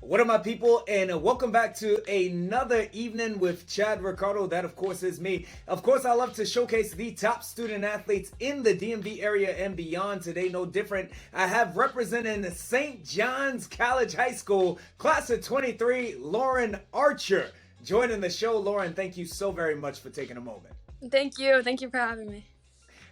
What up, my people, and welcome back to another evening with Chad Ricardo. That, of course, is me. Of course, I love to showcase the top student athletes in the DMV area and beyond. Today, no different. I have representing St. John's College High School, class of 23, Lauren Archer. Joining the show, Lauren, thank you so very much for taking a moment. Thank you. Thank you for having me.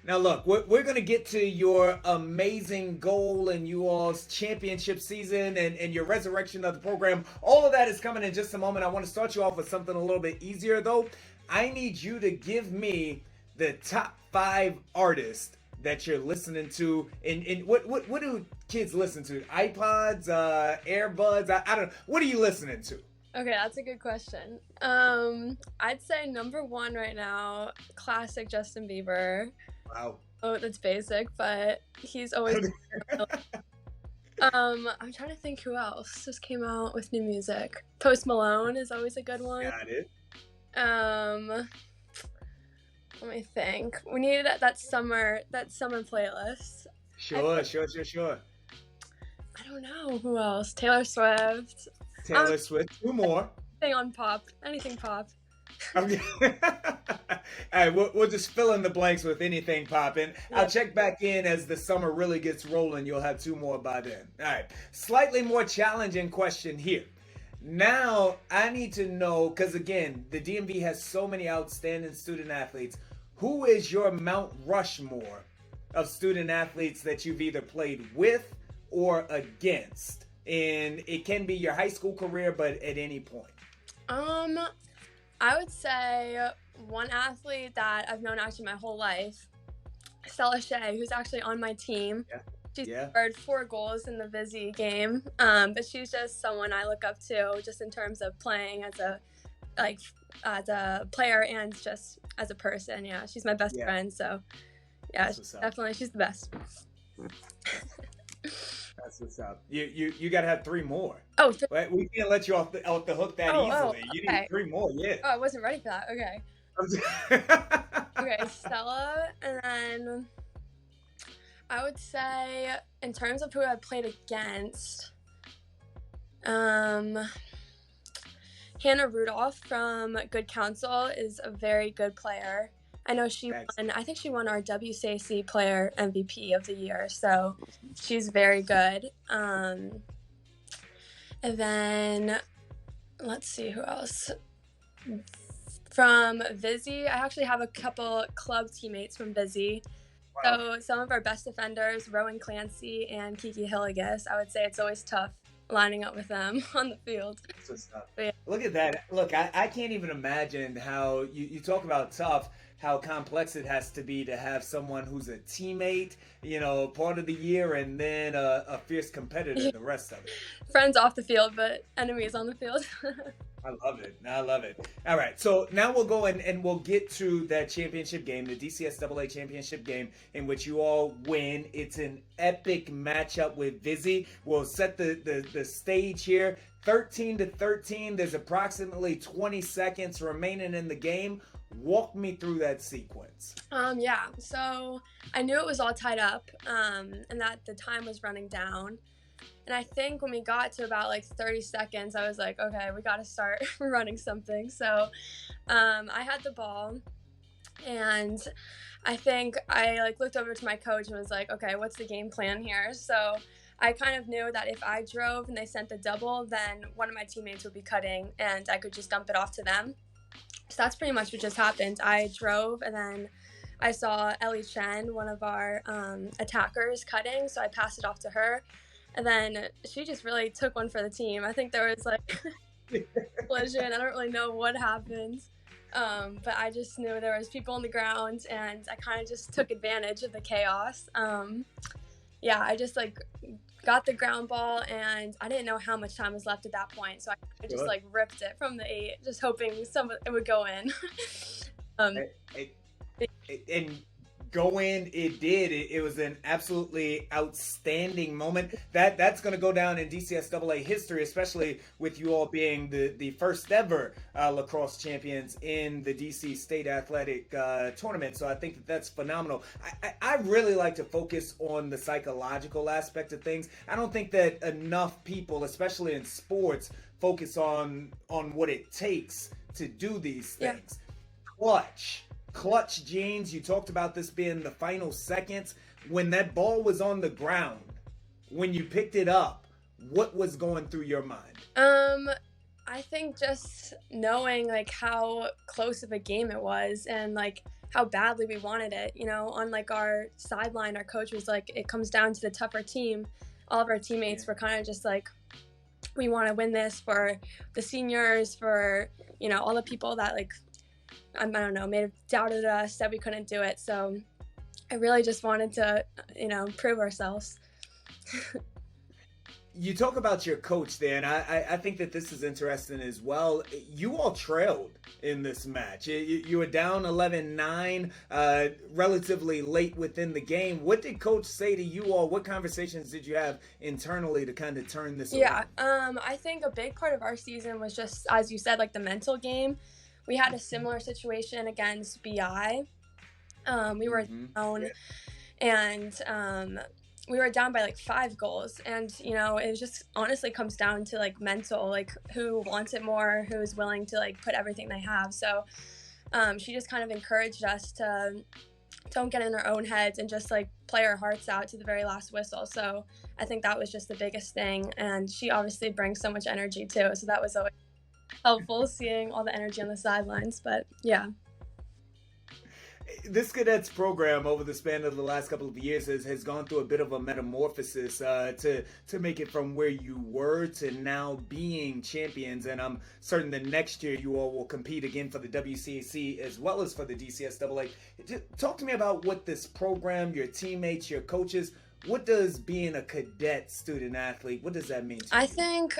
Now, look, we're going to get to your amazing goal and you all's championship season and your resurrection of the program. All of that is coming in just a moment. I want to start you off with something a little bit easier, though. I need you to give me the top 5 artists that you're listening to. And what do kids listen to? iPods, AirBuds? I don't know. What are you listening to? Okay, that's a good question. I'd say number 1 right now, classic Justin Bieber. Wow. Oh, that's basic, but he's always. I'm trying to think who else just came out with new music. Post Malone is always a good one. Got it. Let me think. We need that summer playlist. Sure. I don't know who else. Taylor Swift. Taylor Swift. 2 more. Anything pop. Okay. All right, we'll just fill in the blanks with anything popping. Yeah. I'll check back in as the summer really gets rolling. You'll have 2 more by then. All right, slightly more challenging question here. Now, I need to know, because again, the DMV has so many outstanding student athletes. Who is your Mount Rushmore of student athletes that you've either played with or against? And it can be your high school career, but at any point. I would say one athlete that I've known actually my whole life, Stella Shea, who's actually on my team. Yeah. She scored 4 goals in the Vizzy game, but she's just someone I look up to, just in terms of playing as a player and just as a person. Yeah, she's my best friend. So yeah, definitely she's the best. That's what's up. You got to have 3 more. Oh, right? We can't let you off the hook that easily. You need 3 more. Yeah. Oh, I wasn't ready for that. Okay. Okay, Stella, and then I would say in terms of who I played against, Hannah Rudolph from Good Counsel is a very good player. I know she won. I think she won our WCAC Player MVP of the year, so she's very good. And then let's see who else. From Vizzy, I actually have a couple club teammates from Vizzy. Wow. So some of our best defenders, Rowan Clancy and Kiki Hilligus, I would say it's always tough lining up with them on the field. Yeah. Look at that. Look, I can't even imagine how you talk about tough, how complex it has to be to have someone who's a teammate, part of the year, and then a fierce competitor the rest of it. Friends off the field, but enemies on the field. I love it. All right, so now we'll go and we'll get to that championship game, the DCSAA championship game, in which you all win. It's an epic matchup with Vizzy. We'll set the stage here. 13-13. There's approximately 20 seconds remaining in the game. Walk me through that sequence. Yeah, so I knew it was all tied up and that the time was running down. And I think when we got to about 30 seconds, I was like, okay, we got to start running something. So I had the ball, and I think I looked over to my coach and was like, okay, what's the game plan here? So I kind of knew that if I drove and they sent the double, then one of my teammates would be cutting and I could just dump it off to them. So that's pretty much what just happened. I drove, and then I saw Ellie Chen, one of our attackers, cutting, so I passed it off to her. And then she just really took one for the team. I think there was collision. I don't really know what happened, but I just knew there was people on the ground, and I kind of just took advantage of the chaos. I just got the ground ball, and I didn't know how much time was left at that point, so I just ripped it from the 8, just hoping it would go in. And go in, it did. It was an absolutely outstanding moment. That's going to go down in DCSAA history, especially with you all being the first ever lacrosse champions in the DC State Athletic Tournament. So I think that's phenomenal. I really like to focus on the psychological aspect of things. I don't think that enough people, especially in sports, focus on what it takes to do these things. Yeah. Clutch Jeans, you talked about this being the final seconds. When that ball was on the ground, when you picked it up, what was going through your mind? I think just knowing like how close of a game it was and like how badly we wanted it. You know, on like our sideline, our coach was like, it comes down to the tougher team. All of our teammates were kind of just like, we want to win this for the seniors, for, you know, all the people that like, I don't know, may have doubted us that we couldn't do it. So I really just wanted to, you know, prove ourselves. You talk about your coach there, and I think that this is interesting as well. You all trailed in this match. You were down 11-9 relatively late within the game. What did coach say to you all? What conversations did you have internally to kind of turn this around? I think a big part of our season was just, as you said, like the mental game. We had a similar situation against BI. We were down, and we were down by like 5 goals. And, you know, it just honestly comes down to like mental, like who wants it more, who's willing to like put everything they have. So she just kind of encouraged us to don't get in our own heads and just like play our hearts out to the very last whistle. So I think that was just the biggest thing. And she obviously brings so much energy too. So that was always helpful, seeing all the energy on the sidelines. But yeah, this cadets program over the span of the last couple of years has gone through a bit of a metamorphosis to make it from where you were to now being champions. And I'm certain that next year you all will compete again for the WCAC as well as for the DCSAA. Talk to me about what this program, your teammates, your coaches, what does being a cadet student athlete, what does that mean to you? I think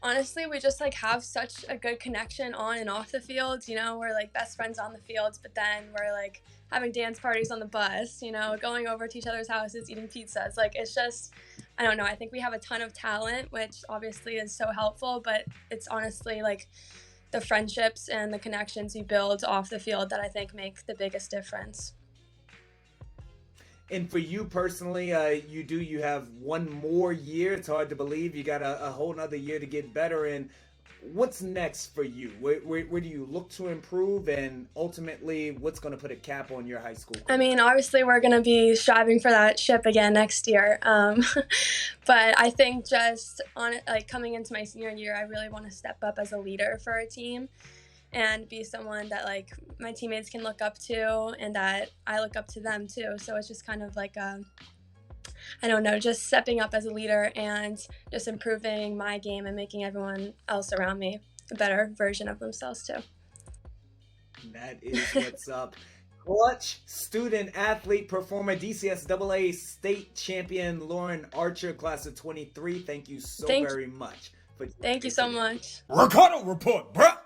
honestly, we just like have such a good connection on and off the field. You know, we're like best friends on the fields, but then we're like having dance parties on the bus, you know, going over to each other's houses, eating pizzas. Like, it's just, I don't know. I think we have a ton of talent, which obviously is so helpful, but it's honestly like the friendships and the connections you build off the field that I think make the biggest difference. And for you personally, you have one more year. It's hard to believe you got a whole nother year to get better. And what's next for you? Where do you look to improve, and ultimately what's going to put a cap on your high school career? I mean, obviously we're going to be striving for that ship again next year. But I think just on it, like coming into my senior year, I really want to step up as a leader for our team and be someone that like my teammates can look up to and that I look up to them too. So it's just kind of like I don't know, just stepping up as a leader and just improving my game and making everyone else around me a better version of themselves too. That is what's up. Clutch student athlete performer, DCSAA state champion Lauren Archer, class of 23. Thank you so very much. Thank you so much. Ricardo Report, bruh.